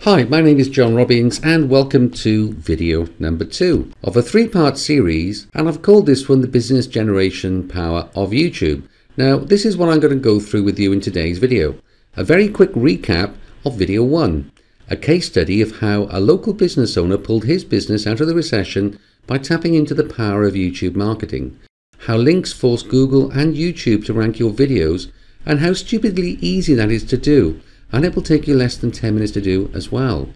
Hi, my name is John Robbins and welcome to video number 2 of a 3-part series, and I've called this one the business generation power of YouTube. Now this is what I'm going to go through with you in today's video. A very quick recap of video 1, a case study of how a local business owner pulled his business out of the recession by tapping into the power of YouTube marketing, how links force Google and YouTube to rank your videos and how stupidly easy that is to do. And it will take you less than 10 minutes to do as well.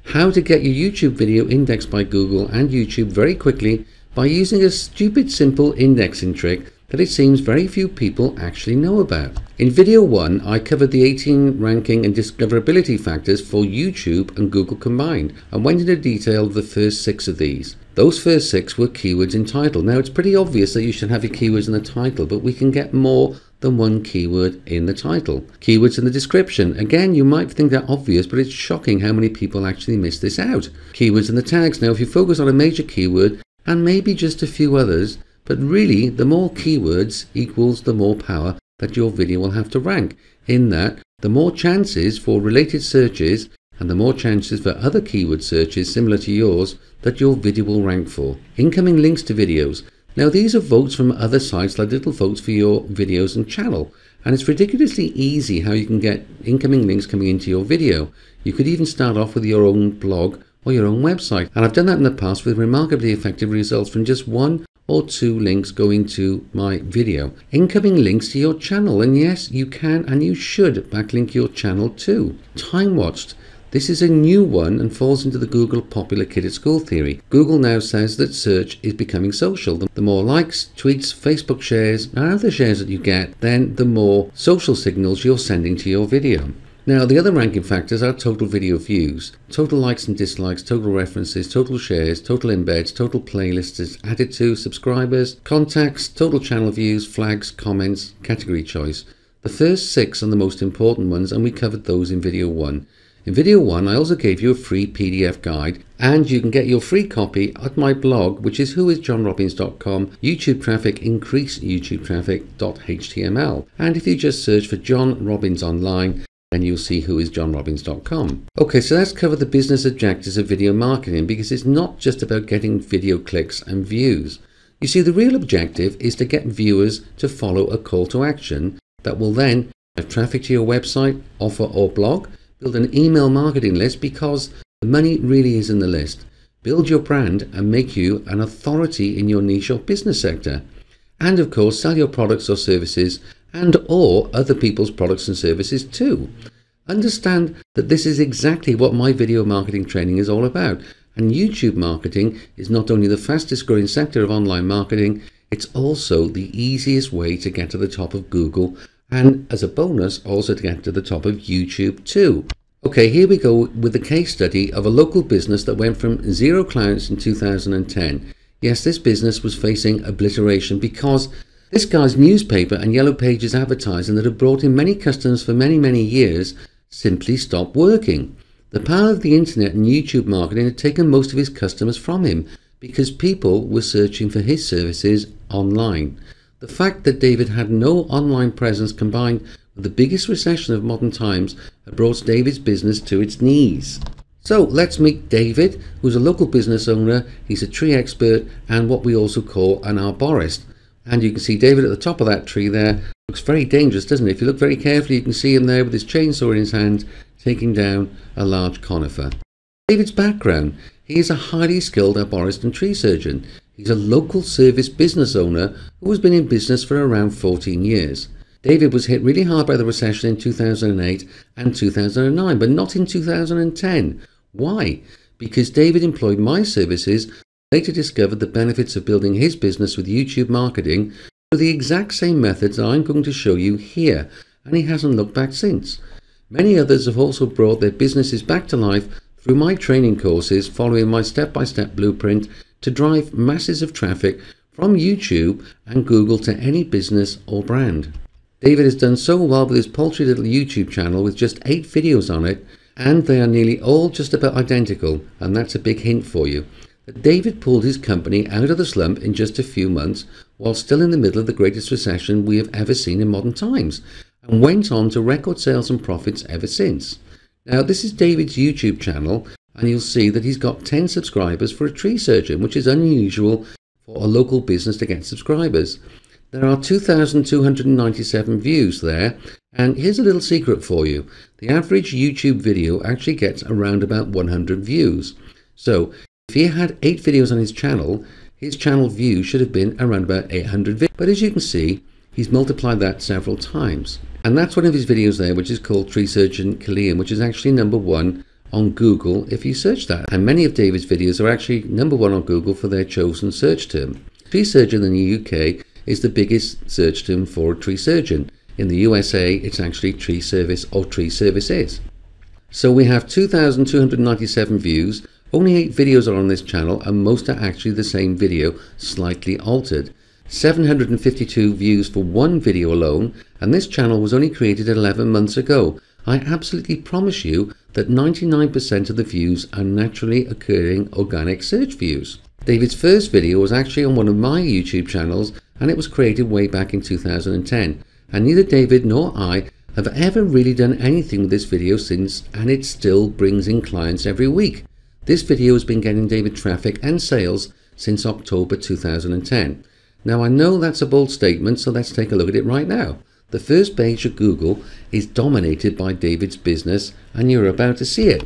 How to get your YouTube video indexed by Google and YouTube very quickly by using a stupid simple indexing trick that it seems very few people actually know about. In video 1, I covered the 18 ranking and discoverability factors for YouTube and Google combined and went into detail of the first 6 of these. Those first 6 were keywords in title. Now it's pretty obvious that you should have your keywords in the title, but we can get more than one keyword in the title. Keywords in the description. Again, you might think that obvious, but it's shocking how many people actually miss this out. Keywords in the tags. Now if you focus on a major keyword and maybe just a few others, but really the more keywords equals the more power that your video will have to rank, in that the more chances for related searches and the more chances for other keyword searches similar to yours that your video will rank for. Incoming links to videos. Now these are votes from other sites, like little votes for your videos and channel, and it's ridiculously easy how you can get incoming links coming into your video. You could even start off with your own blog or your own website, and I've done that in the past with remarkably effective results from just 1 or 2 links going to my video. Incoming links to your channel, and yes, you can and you should backlink your channel too. Time watched. This is a new one and falls into the Google popular kid at school theory. Google now says that search is becoming social. The more likes, tweets, Facebook shares, and other shares that you get, then the more social signals you're sending to your video. Now the other ranking factors are total video views, total likes and dislikes, total references, total shares, total embeds, total playlists added to, subscribers, contacts, total channel views, flags, comments, category choice. The first 6 are the most important ones, and we covered those in video 1. In video 1, I also gave you a free PDF guide, and you can get your free copy at my blog, which is whoisjohnrobbins.com, YouTube traffic, increase YouTube traffic.html. And if you just search for John Robbins online, then you'll see whoisjohnrobbins.com. Okay, so let's cover the business objectives of video marketing, because it's not just about getting video clicks and views. You see, the real objective is to get viewers to follow a call to action that will then have traffic to your website, offer or blog. Build an email marketing list, because the money really is in the list. Build your brand and make you an authority in your niche or business sector. And of course, sell your products or services and or other people's products and services too. Understand that this is exactly what my video marketing training is all about. And YouTube marketing is not only the fastest growing sector of online marketing, it's also the easiest way to get to the top of Google, and as a bonus also to get to the top of YouTube too. Okay, here we go with the case study of a local business that went from 0 clients in 2010. Yes, this business was facing obliteration because this guy's newspaper and Yellow Pages advertising that had brought in many customers for many years simply stopped working. The power of the internet and YouTube marketing had taken most of his customers from him because people were searching for his services online. The fact that David had no online presence combined with the biggest recession of modern times had brought David's business to its knees. So let's meet David, who's a local business owner. He's a tree expert and what we also call an arborist. And you can see David at the top of that tree there. Looks very dangerous, doesn't it? If you look very carefully, you can see him there with his chainsaw in his hand, taking down a large conifer. David's background: he is a highly skilled arborist and tree surgeon. He's a local service business owner who has been in business for around 14 years. David was hit really hard by the recession in 2008 and 2009, but not in 2010. Why? Because David employed my services, later discovered the benefits of building his business with YouTube marketing through the exact same methods that I'm going to show you here, and he hasn't looked back since. Many others have also brought their businesses back to life through my training courses, following my step-by-step blueprint to drive masses of traffic from YouTube and Google to any business or brand. David has done so well with his paltry little YouTube channel with just 8 videos on it, and they are nearly all just about identical, and that's a big hint for you, that David pulled his company out of the slump in just a few months while still in the middle of the greatest recession we have ever seen in modern times, and went on to record sales and profits ever since. Now this is David's YouTube channel, and you'll see that he's got 10 subscribers for a tree surgeon, which is unusual for a local business to get subscribers. There are 2,297 views there, and here's a little secret for you. The average YouTube video actually gets around about 100 views. So if he had 8 videos on his channel views should have been around about 800 videos. But as you can see, he's multiplied that several times. And that's one of his videos there, which is called Tree Surgeon Killian, which is actually #1 on Google if you search that. And many of David's videos are actually #1 on Google for their chosen search term. Tree surgeon in the UK is the biggest search term for a tree surgeon. In the USA, it's actually tree service or tree services. So we have 2,297 views. Only 8 videos are on this channel, and most are actually the same video, slightly altered. 752 views for one video alone, and this channel was only created 11 months ago. I absolutely promise you that 99% of the views are naturally occurring organic search views. David's first video was actually on one of my YouTube channels, and it was created way back in 2010. And neither David nor I have ever really done anything with this video since, and it still brings in clients every week. This video has been getting David traffic and sales since October 2010. Now I know that's a bold statement, so let's take a look at it right now. The first page of Google is dominated by David's business, and you're about to see it.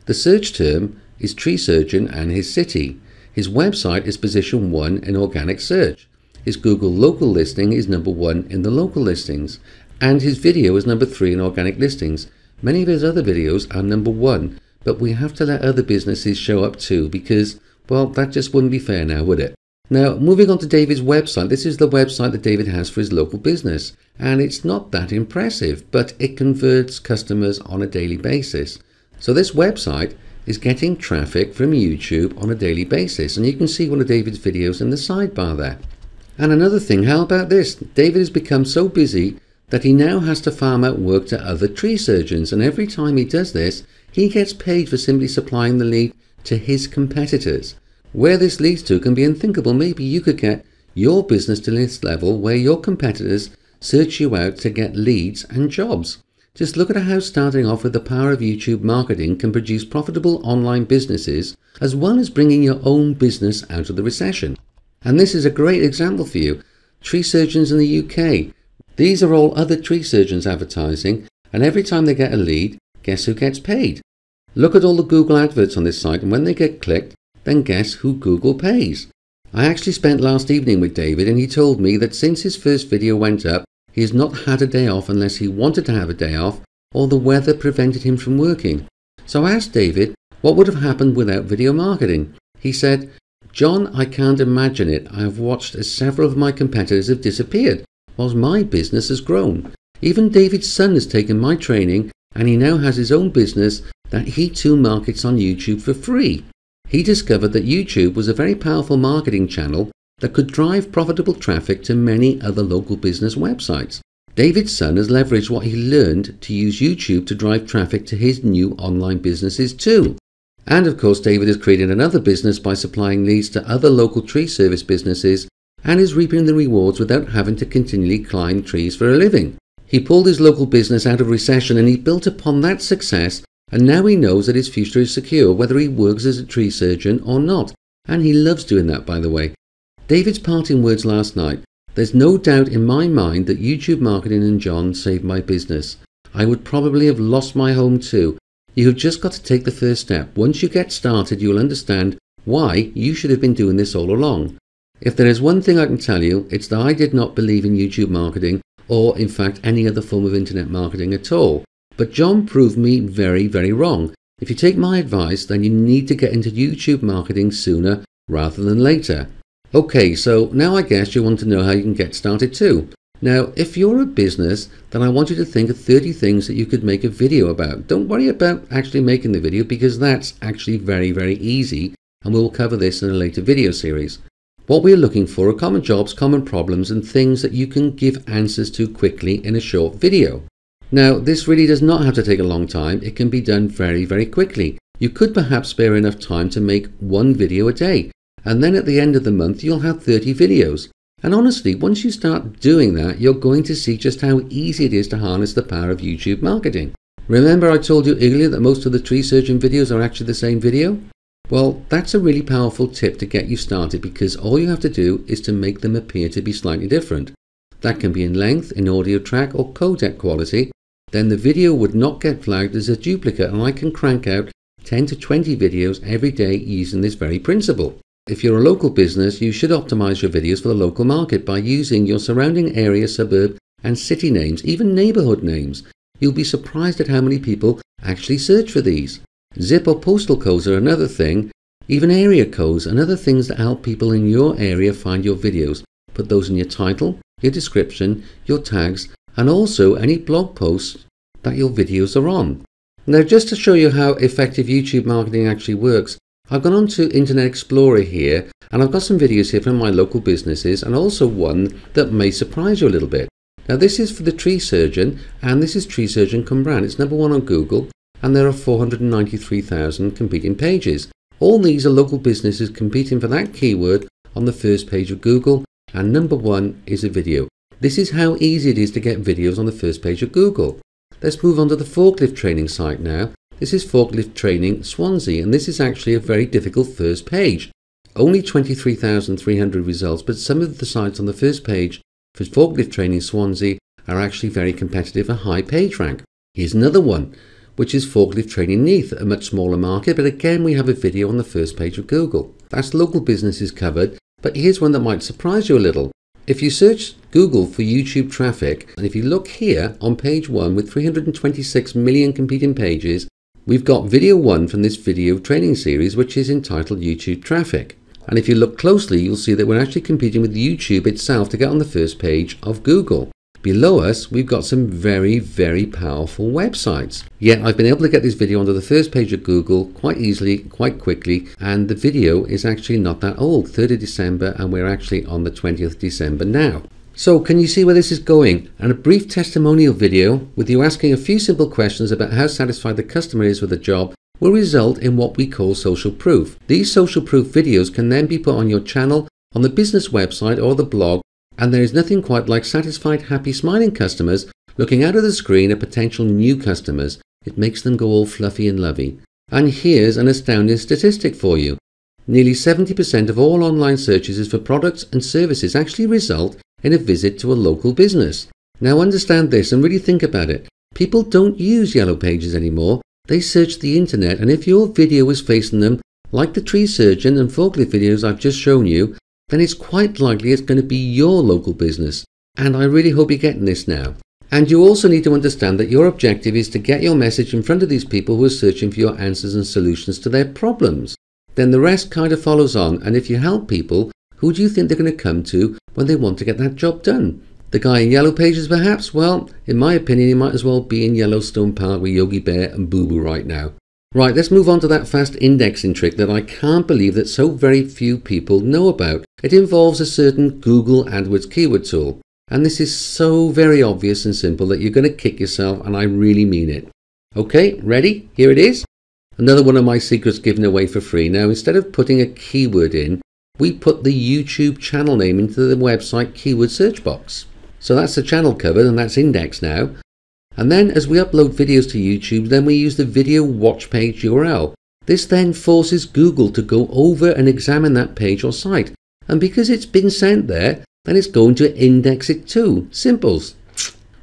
The search term is tree surgeon and his city. His website is position 1 in organic search. His Google local listing is #1 in the local listings. And his video is #3 in organic listings. Many of his other videos are #1, but we have to let other businesses show up too because, well, that just wouldn't be fair now, would it? Now, moving on to David's website. This is the website that David has for his local business, and it's not that impressive, but it converts customers on a daily basis. So this website is getting traffic from YouTube on a daily basis, and you can see one of David's videos in the sidebar there. And another thing, how about this? David has become so busy that he now has to farm out work to other tree surgeons, and every time he does this, he gets paid for simply supplying the lead to his competitors. Where this leads to can be unthinkable. Maybe you could get your business to this level where your competitors search you out to get leads and jobs. Just look at how starting off with the power of YouTube marketing can produce profitable online businesses, as well as bringing your own business out of the recession. And this is a great example for you. Tree surgeons in the UK. These are all other tree surgeons advertising, and every time they get a lead, guess who gets paid? Look at all the Google adverts on this site, and when they get clicked, then guess who Google pays? I actually spent last evening with David, and he told me that since his first video went up, he has not had a day off unless he wanted to have a day off or the weather prevented him from working. So I asked David what would have happened without video marketing. He said, "John, I can't imagine it. I have watched as several of my competitors have disappeared, whilst my business has grown. Even David's son has taken my training, and he now has his own business that he too markets on YouTube for free." He discovered that YouTube was a very powerful marketing channel that could drive profitable traffic to many other local business websites. David's son has leveraged what he learned to use YouTube to drive traffic to his new online businesses too. And of course, David has created another business by supplying leads to other local tree service businesses and is reaping the rewards without having to continually climb trees for a living. He pulled his local business out of recession, and he built upon that success, and now he knows that his future is secure whether he works as a tree surgeon or not. And he loves doing that, by the way. David's parting words last night: "There's no doubt in my mind that YouTube marketing and John saved my business. I would probably have lost my home too. You have just got to take the first step. Once you get started, you'll understand why you should have been doing this all along." If there is one thing I can tell you, it's that I did not believe in YouTube marketing, or in fact any other form of internet marketing at all. But John proved me very, very wrong. If you take my advice, then you need to get into YouTube marketing sooner rather than later. Okay, so now I guess you want to know how you can get started too. Now, if you're a business, then I want you to think of 30 things that you could make a video about. Don't worry about actually making the video, because that's actually very, very easy, and we'll cover this in a later video series. What we're looking for are common jobs, common problems, and things that you can give answers to quickly in a short video. Now, this really does not have to take a long time. It can be done very, very quickly. You could perhaps spare enough time to make one video a day, and then at the end of the month you'll have 30 videos. And honestly, once you start doing that, you're going to see just how easy it is to harness the power of YouTube marketing. Remember I told you earlier that most of the tree surgeon videos are actually the same video? Well, that's a really powerful tip to get you started, because all you have to do is to make them appear to be slightly different. That can be in length, in audio track or codec quality. Then the video would not get flagged as a duplicate, and I can crank out 10 to 20 videos every day using this very principle. If you're a local business, you should optimize your videos for the local market by using your surrounding area, suburb and city names, even neighborhood names. You'll be surprised at how many people actually search for these. Zip or postal codes are another thing, even area codes and other things that help people in your area find your videos. Put those in your title, your description, your tags, and also any blog posts that your videos are on. Now, just to show you how effective YouTube marketing actually works, I've gone on to Internet Explorer here, and I've got some videos here from my local businesses, and also one that may surprise you a little bit. Now, this is for the tree surgeon, and this is Tree Surgeon Come Brand. It's #1 on Google, and there are 493,000 competing pages. All these are local businesses competing for that keyword on the first page of Google, and #1 is a video. This is how easy it is to get videos on the first page of Google. Let's move on to the forklift training site now. This is Forklift Training Swansea, and this is actually a very difficult first page. Only 23,300 results, but some of the sites on the first page for Forklift Training Swansea are actually very competitive and high page rank. Here's another one, which is Forklift Training Neath, a much smaller market, but again we have a video on the first page of Google. That's local businesses covered, but here's one that might surprise you a little. If you search Google for YouTube traffic, and if you look here on page 1 with 326 million competing pages, we've got video 1 from this video training series, which is entitled YouTube Traffic. And if you look closely, you'll see that we're actually competing with YouTube itself to get on the first page of Google. Below us, we've got some very, very powerful websites. Yet I've been able to get this video onto the first page of Google quite easily, quite quickly, and the video is actually not that old, 3rd of December, and we're actually on the 20th of December now. So can you see where this is going? And a brief testimonial video with you asking a few simple questions about how satisfied the customer is with the job will result in what we call social proof. These social proof videos can then be put on your channel, on the business website or the blog, and there is nothing quite like satisfied, happy, smiling customers looking out of the screen at potential new customers. It makes them go all fluffy and lovey. And here's an astounding statistic for you. Nearly 70% of all online searches for products and services actually result in a visit to a local business. Now understand this and really think about it. People don't use yellow pages anymore. They search the internet, and if your video is facing them, like the tree surgeon and forklift videos I've just shown you, then it's quite likely it's going to be your local business. And I really hope you're getting this now. And you also need to understand that your objective is to get your message in front of these people who are searching for your answers and solutions to their problems. Then the rest kind of follows on, and if you help people, who do you think they're going to come to when they want to get that job done? The guy in yellow pages perhaps? Well, in my opinion, he might as well be in Yellowstone Park with Yogi Bear and Boo Boo right now. Right, let's move on to that fast indexing trick that I can't believe that so very few people know about. It involves a certain Google AdWords keyword tool. And this is so very obvious and simple that you're going to kick yourself, and I really mean it. Okay, ready? Here it is. Another one of my secrets given away for free. Now, instead of putting a keyword in, we put the YouTube channel name into the website keyword search box. So that's the channel covered, and that's indexed now. And then as we upload videos to YouTube, then we use the video watch page URL. This then forces Google to go over and examine that page or site. And because it's been sent there, then it's going to index it too. Simples.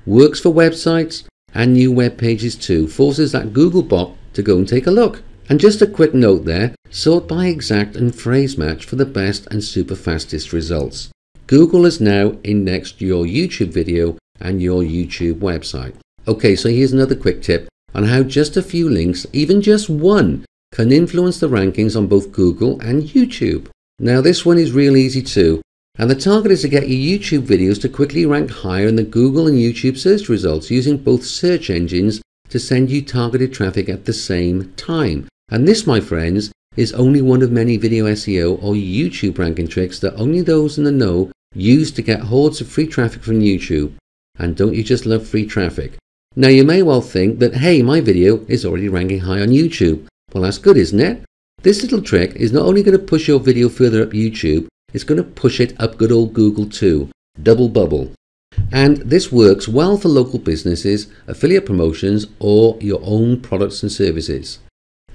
Works for websites and new web pages too. Forces that Google bot to go and take a look. And just a quick note there, sort by exact and phrase match for the best and super fastest results. Google has now indexed your YouTube video and your YouTube website. Okay, so here's another quick tip on how just a few links, even just one, can influence the rankings on both Google and YouTube. Now this one is real easy too, and the target is to get your YouTube videos to quickly rank higher in the Google and YouTube search results using both search engines to send you targeted traffic at the same time. And this, my friends, is only one of many video SEO or YouTube ranking tricks that only those in the know use to get hordes of free traffic from YouTube. And don't you just love free traffic? Now you may well think that, hey, my video is already ranking high on YouTube. Well, that's good, isn't it? This little trick is not only going to push your video further up YouTube, it's going to push it up good old Google too. Double bubble. And this works well for local businesses, affiliate promotions, or your own products and services.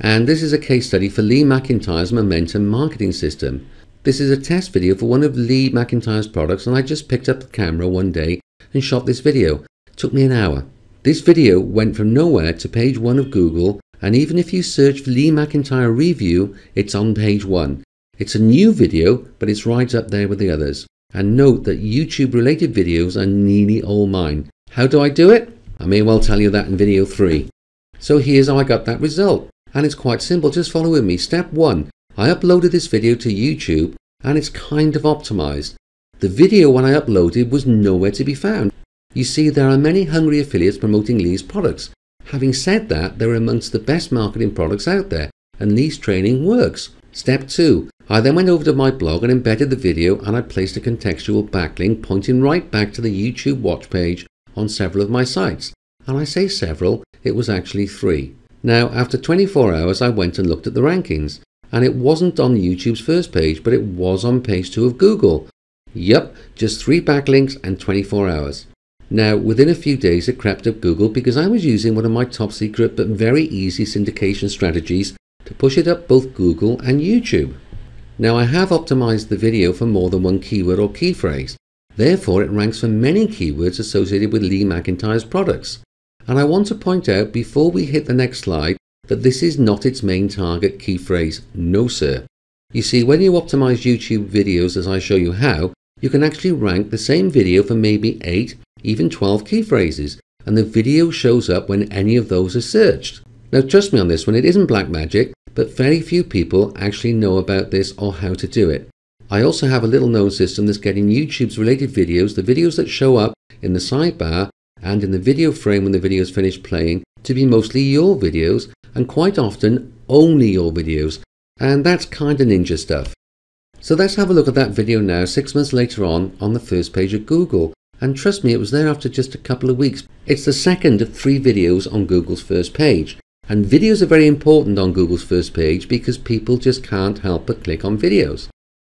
And this is a case study for Lee McIntyre's Momentum Marketing System. This is a test video for one of Lee McIntyre's products, and I just picked up the camera one day and shot this video. It took me an hour. This video went from nowhere to page 1 of Google, and even if you search for Lee McIntyre review, it's on page 1. It's a new video, but it's right up there with the others. And note that YouTube related videos are nearly all mine. How do I do it? I may well tell you that in video 3. So here's how I got that result. And it's quite simple, just follow with me. Step 1. I uploaded this video to YouTube and it's kind of optimized. The video when I uploaded was nowhere to be found. You see, there are many hungry affiliates promoting Lee's products. Having said that, they're amongst the best marketing products out there, and Lee's training works. Step 2. I then went over to my blog and embedded the video, and I placed a contextual backlink pointing right back to the YouTube watch page on several of my sites. And I say several, it was actually 3. Now, after 24 hours, I went and looked at the rankings, and it wasn't on YouTube's first page, but it was on page 2 of Google. Yup, just 3 backlinks and 24 hours. Now, within a few days it crept up Google because I was using one of my top secret but very easy syndication strategies to push it up both Google and YouTube. Now, I have optimized the video for more than one keyword or key phrase. Therefore, it ranks for many keywords associated with Lee McIntyre's products. And I want to point out before we hit the next slide that this is not its main target key phrase. No, sir. You see, when you optimize YouTube videos as I show you how, you can actually rank the same video for maybe 8, even 12 key phrases, and the video shows up when any of those are searched. Now trust me on this one, it isn't black magic, but very few people actually know about this or how to do it. I also have a little known system that's getting YouTube's related videos, the videos that show up in the sidebar and in the video frame when the video is finished playing, to be mostly your videos, and quite often only your videos, and that's kind of ninja stuff. So let's have a look at that video now 6 months later on the first page of Google. And trust me, it was there after just a couple of weeks. It's the second of 3 videos on Google's first page. And videos are very important on Google's first page because people just can't help but click on videos.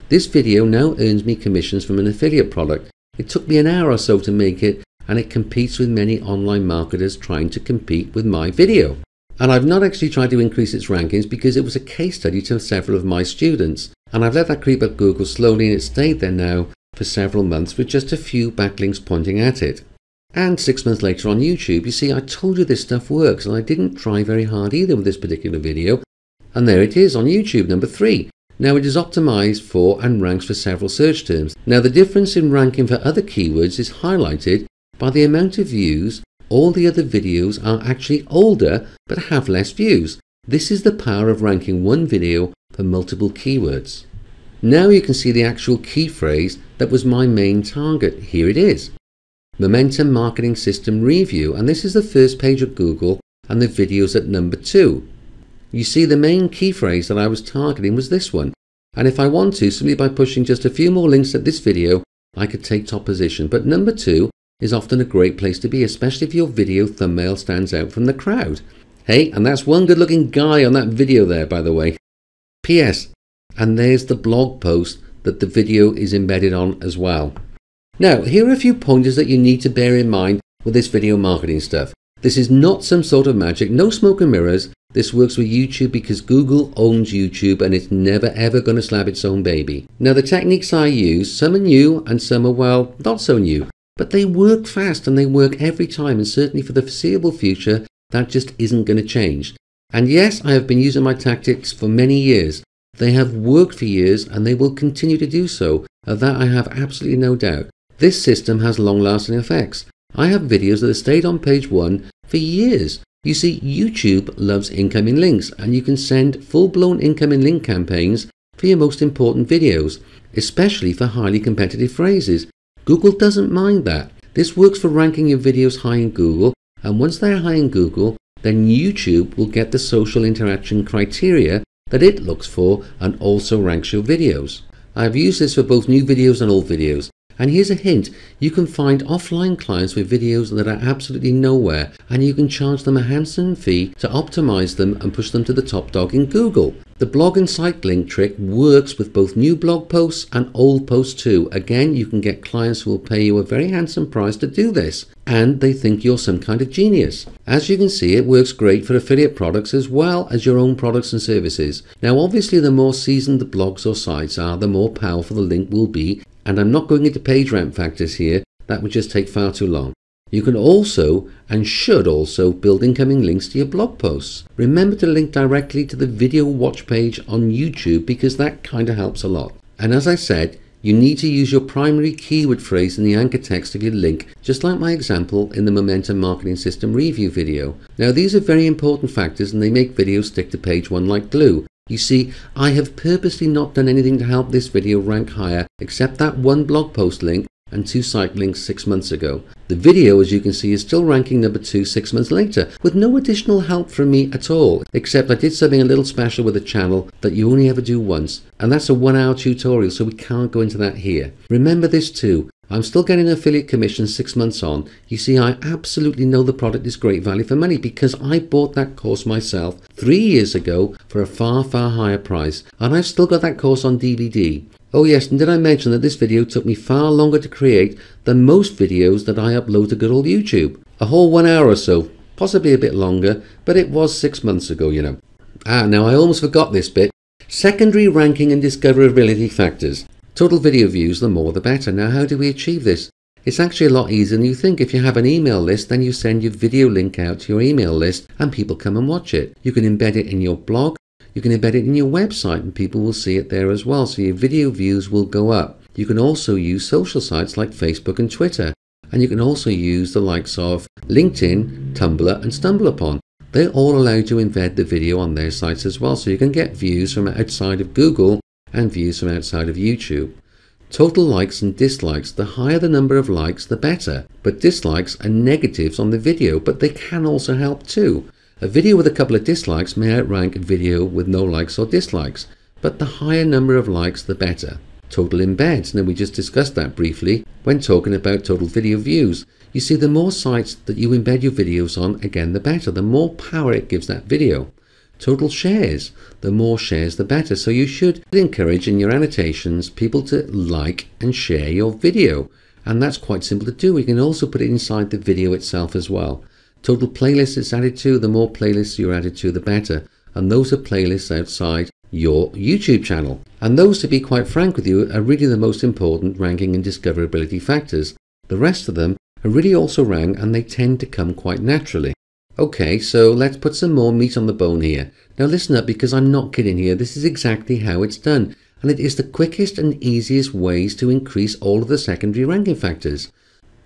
This video now earns me commissions from an affiliate product. It took me an hour or so to make it, and it competes with many online marketers trying to compete with my video. And I've not actually tried to increase its rankings because it was a case study to several of my students. And I've let that creep up Google slowly, and it stayed there now for several months with just a few backlinks pointing at it. And 6 months later on YouTube, you see, I told you this stuff works, and I didn't try very hard either with this particular video. And there it is on YouTube, number 3. Now it is optimized for and ranks for several search terms. Now the difference in ranking for other keywords is highlighted by the amount of views. All the other videos are actually older but have less views. This is the power of ranking one video for multiple keywords. Now you can see the actual key phrase that was my main target. Here it is. Momentum Marketing System Review, and this is the first page of Google, and the video's at number 2. You see, the main key phrase that I was targeting was this one, and if I want to, simply by pushing just a few more links at this video, I could take top position. But number 2 is often a great place to be, especially if your video thumbnail stands out from the crowd. Hey, and that's one good looking guy on that video there, by the way. P.S. And there's the blog post that the video is embedded on as well. Now, here are a few pointers that you need to bear in mind with this video marketing stuff. This is not some sort of magic, no smoke and mirrors. This works with YouTube because Google owns YouTube and it's never ever going to slap its own baby. Now, the techniques I use, some are new and some are, well, not so new, but they work fast and they work every time, and certainly for the foreseeable future, that just isn't going to change. And yes, I have been using my tactics for many years. They have worked for years and they will continue to do so. Of that I have absolutely no doubt. This system has long-lasting effects. I have videos that have stayed on page 1 for years. You see, YouTube loves incoming links, and you can send full-blown incoming link campaigns for your most important videos, especially for highly competitive phrases. Google doesn't mind that. This works for ranking your videos high in Google, and once they're high in Google, then YouTube will get the social interaction criteria that it looks for and also ranks your videos. I've used this for both new videos and old videos. And here's a hint, you can find offline clients with videos that are absolutely nowhere, and you can charge them a handsome fee to optimize them and push them to the top dog in Google. The blog and site link trick works with both new blog posts and old posts too. Again, you can get clients who will pay you a very handsome price to do this, and they think you're some kind of genius. As you can see, it works great for affiliate products as well as your own products and services. Now obviously the more seasoned the blogs or sites are, the more powerful the link will be, and I'm not going into page rank factors here, that would just take far too long. You can also, and should also, build incoming links to your blog posts. Remember to link directly to the video watch page on YouTube because that kind of helps a lot. And as I said, you need to use your primary keyword phrase in the anchor text of your link, just like my example in the Momentum Marketing System review video. Now these are very important factors and they make videos stick to page one like glue. You see, I have purposely not done anything to help this video rank higher except that one blog post link and 2 site links 6 months ago. The video, as you can see, is still ranking number 2 6 months later, with no additional help from me at all, except I did something a little special with the channel that you only ever do once, and that's a 1-hour tutorial, so we can't go into that here. Remember this too, I'm still getting affiliate commissions 6 months on. You see, I absolutely know the product is great value for money because I bought that course myself 3 years ago for a far higher price, and I've still got that course on DVD. Oh yes, and did I mention that this video took me far longer to create than most videos that I upload to good old YouTube? A whole 1 hour or so, possibly a bit longer, but it was 6 months ago, you know. Now I almost forgot this bit. Secondary ranking and discoverability factors. Total video views, the more the better. Now how do we achieve this? It's actually a lot easier than you think. If you have an email list, then you send your video link out to your email list and people come and watch it. You can embed it in your blog. You can embed it in your website and people will see it there as well, so your video views will go up. You can also use social sites like Facebook and Twitter, and you can also use the likes of LinkedIn, Tumblr and StumbleUpon. They all allow you to embed the video on their sites as well, so you can get views from outside of Google and views from outside of YouTube. Total likes and dislikes, the higher the number of likes the better, but dislikes are negatives on the video, but they can also help too. A video with a couple of dislikes may outrank a video with no likes or dislikes, but the higher number of likes the better. Total embeds, now we just discussed that briefly when talking about total video views. You see, the more sites that you embed your videos on, again the better, the more power it gives that video. Total shares, the more shares the better, so you should encourage in your annotations people to like and share your video, and that's quite simple to do. You can also put it inside the video itself as well. Total playlists it's added to, the more playlists you're added to the better, and those are playlists outside your YouTube channel. And those, to be quite frank with you, are really the most important ranking and discoverability factors. The rest of them are really also rank and they tend to come quite naturally. Okay, so let's put some more meat on the bone here. Now listen up, because I'm not kidding here, this is exactly how it's done, and it is the quickest and easiest ways to increase all of the secondary ranking factors.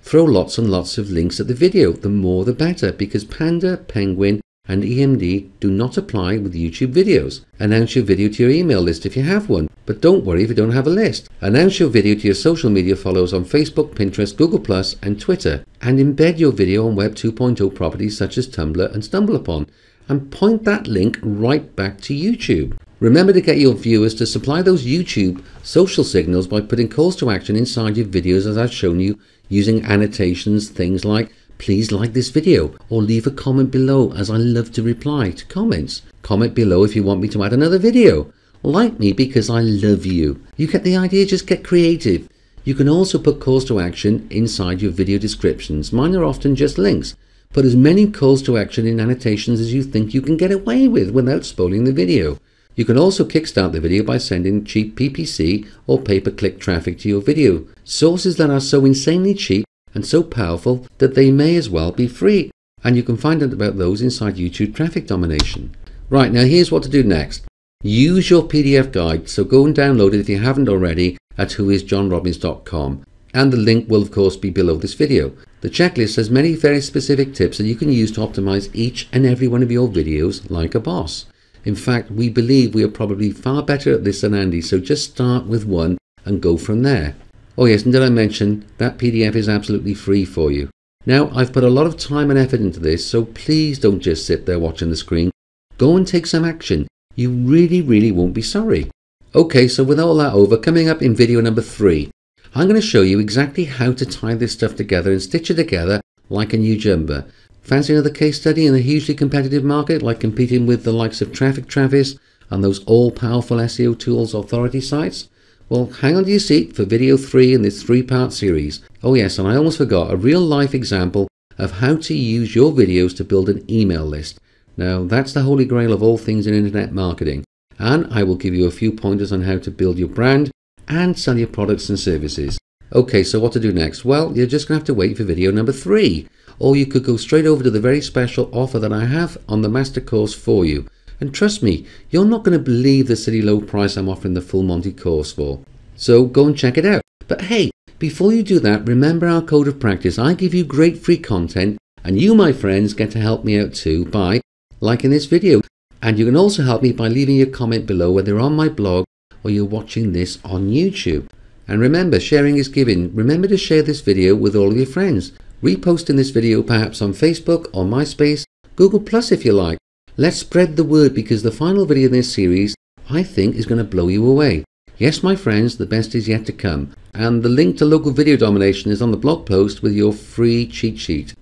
Throw lots and lots of links at the video, the more the better, because Panda, Penguin and EMD do not apply with YouTube videos. Announce your video to your email list if you have one, but don't worry if you don't have a list. Announce your video to your social media followers on Facebook, Pinterest, Google+, and Twitter, and embed your video on Web 2.0 properties such as Tumblr and StumbleUpon, and point that link right back to YouTube. Remember to get your viewers to supply those YouTube social signals by putting calls to action inside your videos, as I've shown you, using annotations, things like please like this video or leave a comment below, as I love to reply to comments. Comment below if you want me to add another video. Like me because I love you. You get the idea, just get creative. You can also put calls to action inside your video descriptions. Mine are often just links. Put as many calls to action in annotations as you think you can get away with without spoiling the video. You can also kickstart the video by sending cheap PPC or pay-per-click traffic to your video, sources that are so insanely cheap and so powerful that they may as well be free, and you can find out about those inside YouTube Traffic Domination. Right, now here's what to do next. Use your PDF guide, so go and download it if you haven't already at whoisjohnrobbins.com, and the link will of course be below this video. The checklist has many very specific tips that you can use to optimize each and every one of your videos like a boss. In fact, we believe we are probably far better at this than Andy, so just start with one and go from there. Oh yes, and did I mention that PDF is absolutely free for you. Now, I've put a lot of time and effort into this, so please don't just sit there watching the screen. Go and take some action. You really won't be sorry. Okay, so with all that over, coming up in video number 3, I'm going to show you exactly how to tie this stuff together and stitch it together like a new jumper. Fancy another case study in a hugely competitive market, like competing with the likes of Traffic Travis and those all-powerful SEO tools authority sites? Well, hang on to your seat for video 3 in this 3-part series. Oh yes, and I almost forgot a real-life example of how to use your videos to build an email list. Now, that's the holy grail of all things in internet marketing. And I will give you a few pointers on how to build your brand and sell your products and services. Okay, so what to do next? Well, you're just going to have to wait for video number 3. Or you could go straight over to the very special offer that I have on the master course for you. And trust me, you're not going to believe the silly low price I'm offering the full Monty course for. So go and check it out. But hey, before you do that, remember our code of practice. I give you great free content, and you, my friends, get to help me out too by liking this video. And you can also help me by leaving a comment below, whether on my blog or you're watching this on YouTube. And remember, sharing is giving. Remember to share this video with all of your friends. Reposting this video perhaps on Facebook or MySpace, Google Plus if you like. Let's spread the word, because the final video in this series, I think, is going to blow you away. Yes, my friends, the best is yet to come. And the link to local video domination is on the blog post with your free cheat sheet.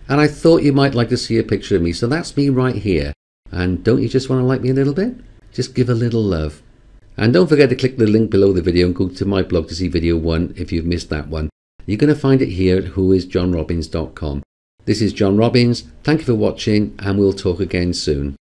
And I thought you might like to see a picture of me, so that's me right here. And don't you just want to like me a little bit? Just give a little love. And don't forget to click the link below the video and go to my blog to see video 1 if you've missed that one. You're going to find it here at whoisjohnrobbins.com. This is John Robbins. Thank you for watching, and we'll talk again soon.